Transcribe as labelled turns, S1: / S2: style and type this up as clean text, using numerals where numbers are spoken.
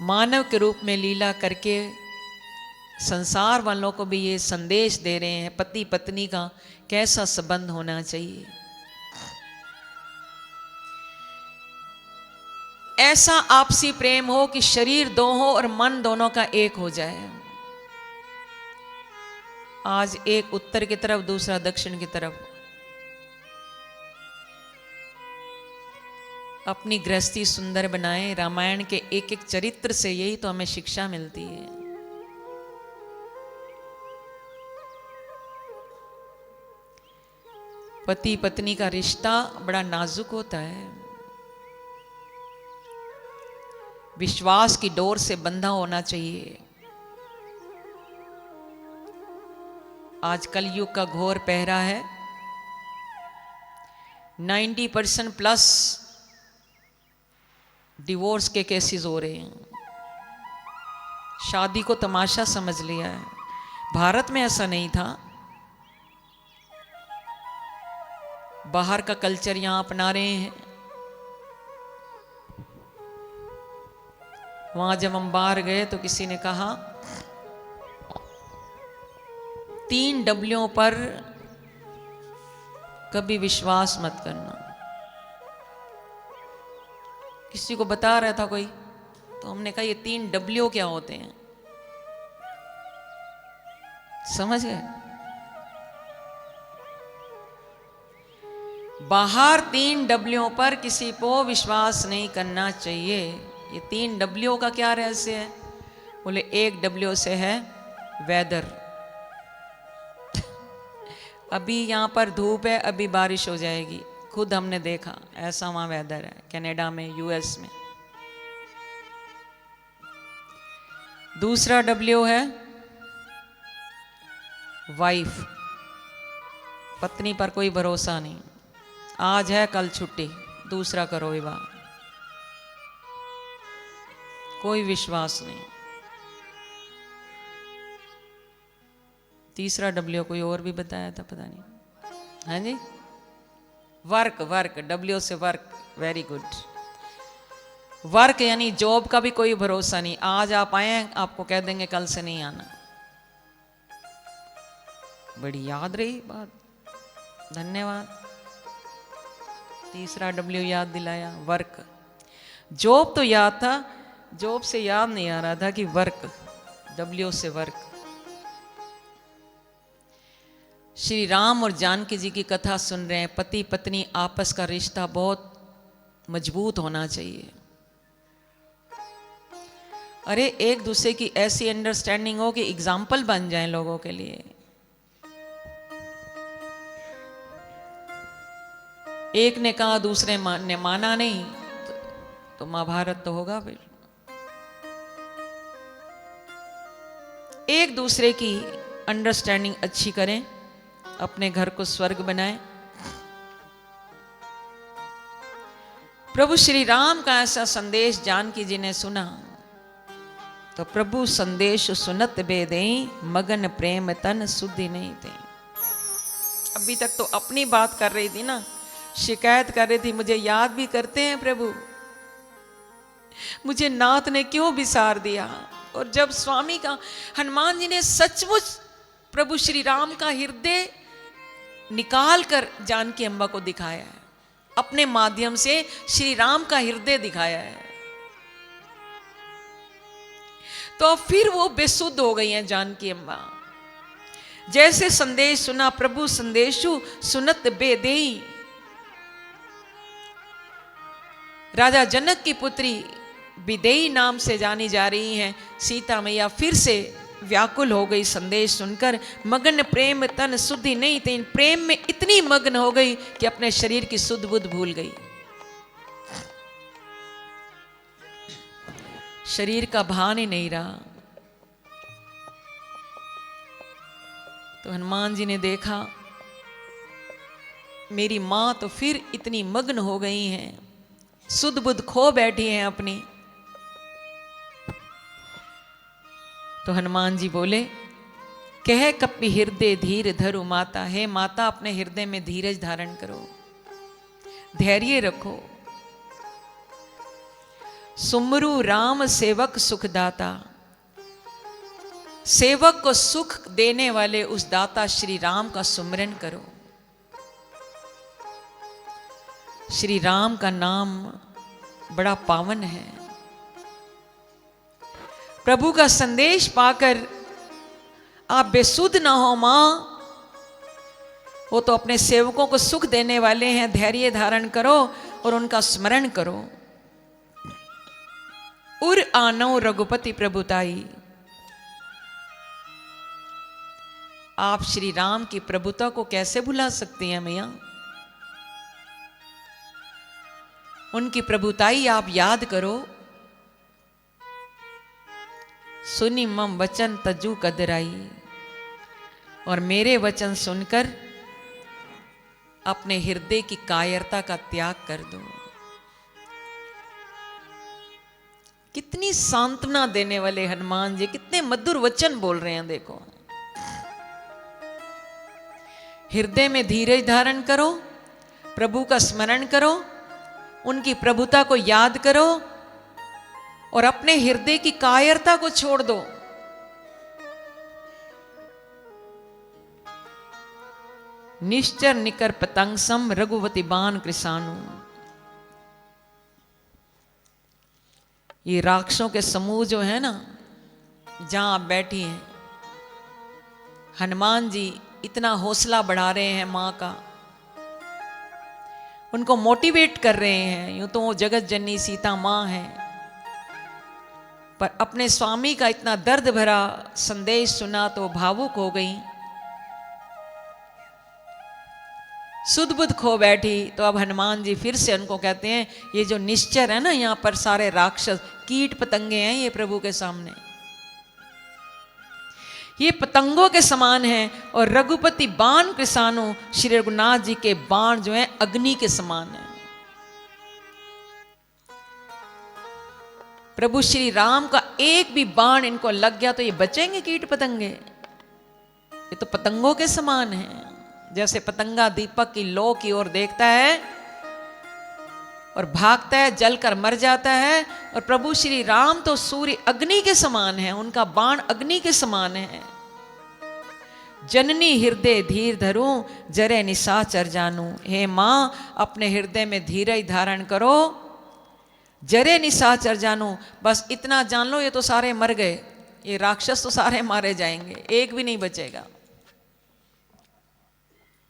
S1: मानव के रूप में लीला करके संसार वालों को भी ये संदेश दे रहे हैं पति पत्नी का कैसा संबंध होना चाहिए। ऐसा आपसी प्रेम हो कि शरीर दो हो और मन दोनों का एक हो जाए। आज एक उत्तर की तरफ, दूसरा दक्षिण की तरफ। अपनी गृहस्थी सुंदर बनाएं। रामायण के एक एक चरित्र से यही तो हमें शिक्षा मिलती है। पति पत्नी का रिश्ता बड़ा नाजुक होता है, विश्वास की डोर से बंधा होना चाहिए। आज कलयुग का घोर पहरा है। 90% प्लस डिवोर्स के केसेस हो रहे हैं। शादी को तमाशा समझ लिया है। भारत में ऐसा नहीं था। बाहर का कल्चर यहां अपना रहे हैं। वहां जब हम बाहर गए तो किसी ने कहा 3 डब्ल्यूओं पर कभी विश्वास मत करना। किसी को बता रहा था कोई, तो हमने कहा ये 3 डब्ल्यू क्या होते हैं, समझ गए? बाहर 3 डब्ल्यूओं पर किसी को विश्वास नहीं करना चाहिए। ये 3 डब्ल्यू का क्या रहस्य है? बोले 1 डब्ल्यू से है वेदर। अभी यहां पर धूप है, अभी बारिश हो जाएगी। खुद हमने देखा, ऐसा वहां वेदर है कनाडा में, यूएस में। दूसरा डब्ल्यू है वाइफ। पत्नी पर कोई भरोसा नहीं, आज है कल छुट्टी, दूसरा करो विवाह, कोई विश्वास नहीं। तीसरा डब्ल्यू कोई और भी बताया था, पता नहीं। हाँ जी, वर्क। वर्क, डब्ल्यू से वर्क। Very good. वर्क यानी जॉब का भी कोई भरोसा नहीं। आज आप आए, आपको कह देंगे कल से नहीं आना। बड़ी याद रही बात, धन्यवाद। तीसरा डब्ल्यू याद दिलाया, वर्क। जॉब तो याद था, जॉब से याद नहीं आ रहा था कि वर्क, डब्ल्यू से वर्क। श्री राम और जानकी जी की कथा सुन रहे हैं। पति पत्नी आपस का रिश्ता बहुत मजबूत होना चाहिए। अरे एक दूसरे की ऐसी अंडरस्टैंडिंग हो कि एग्जाम्पल बन जाए लोगों के लिए। एक ने कहा, दूसरे ने माना नहीं, तो महाभारत तो होगा फिर। एक दूसरे की अंडरस्टैंडिंग अच्छी करें, अपने घर को स्वर्ग बनाएं। प्रभु श्री राम का ऐसा संदेश जानकी जी ने सुना तो प्रभु संदेश सुनत बेदें, मगन प्रेम तन सुधि नहीं दे। अभी तक तो अपनी बात कर रही थी ना, शिकायत कर रही थी, मुझे याद भी करते हैं प्रभु, मुझे नाथ ने क्यों विसार दिया। और जब स्वामी का, हनुमान जी ने सचमुच प्रभु श्री राम का हृदय निकाल कर जानकी अम्बा को दिखाया है, अपने माध्यम से श्री राम का हृदय दिखाया है। तो फिर वो बेसुध हो गई हैं जानकी अम्बा। जैसे संदेश सुना, प्रभु संदेशु सुनत बेदेई। राजा जनक की पुत्री विदेई नाम से जानी जा रही हैं सीता मैया, फिर से व्याकुल हो गई संदेश सुनकर। मगन प्रेम तन सुधि नहीं थी, प्रेम में इतनी मग्न हो गई कि अपने शरीर की सुध बुध भूल गई। शरीर का भान ही नहीं रहा। तो हनुमान जी ने देखा मेरी मां तो फिर इतनी मग्न हो गई हैं, सुध बुध खो बैठी हैं अपनी। तो हनुमान जी बोले, कह कपि हृदय धीर धरु माता। है माता, अपने हृदय में धीरज धारण करो, धैर्य रखो। सुमरु राम सेवक सुखदाता। सेवक को सुख देने वाले उस दाता श्री राम का सुमरन करो। श्री राम का नाम बड़ा पावन है। प्रभु का संदेश पाकर आप बेसुध ना हो मां, वो तो अपने सेवकों को सुख देने वाले हैं। धैर्य धारण करो और उनका स्मरण करो। उर आनो रघुपति प्रभुताई। आप श्री राम की प्रभुता को कैसे भुला सकती हैं मैया? उनकी प्रभुताई आप याद करो। सुनी मम वचन तजू कदराई। और मेरे वचन सुनकर अपने हृदय की कायरता का त्याग कर दो। कितनी सांत्वना देने वाले हनुमान जी, कितने मधुर वचन बोल रहे हैं। देखो, हृदय में धीरज धारण करो, प्रभु का स्मरण करो, उनकी प्रभुता को याद करो और अपने हृदय की कायरता को छोड़ दो। निश्चर निकर पतंग सम रघुवती बाण कृषाणु। ये राक्षसों के समूह जो है ना, जहां आप बैठी हैं, हनुमान जी इतना हौसला बढ़ा रहे हैं मां का, उनको मोटिवेट कर रहे हैं। यूं तो वो जगत जननी सीता मां है, पर अपने स्वामी का इतना दर्द भरा संदेश सुना तो भावुक हो गई, सुध बुध खो बैठी। तो अब हनुमान जी फिर से उनको कहते हैं, ये जो निश्चर है ना, यहाँ पर सारे राक्षस कीट पतंगे हैं ये प्रभु के सामने, ये पतंगों के समान हैं। और रघुपति बाण कृषाणु, श्री रघुनाथ जी के बाण जो हैं अग्नि के समान हैं। प्रभु श्री राम का एक भी बाण इनको लग गया तो ये बचेंगे कीट पतंगे? ये तो पतंगों के समान है। जैसे पतंगा दीपक की लौ की ओर देखता है और भागता है, जलकर मर जाता है, और प्रभु श्री राम तो सूर्य अग्नि के समान है, उनका बाण अग्नि के समान है। जननी हृदय धीर धरूं, जरे निशाचर जानू। हे मां, अपने हृदय में धीरज धारण करो, जरे निशाचर जानू। बस इतना जान लो, ये तो सारे मर गए, ये राक्षस तो सारे मारे जाएंगे, एक भी नहीं बचेगा।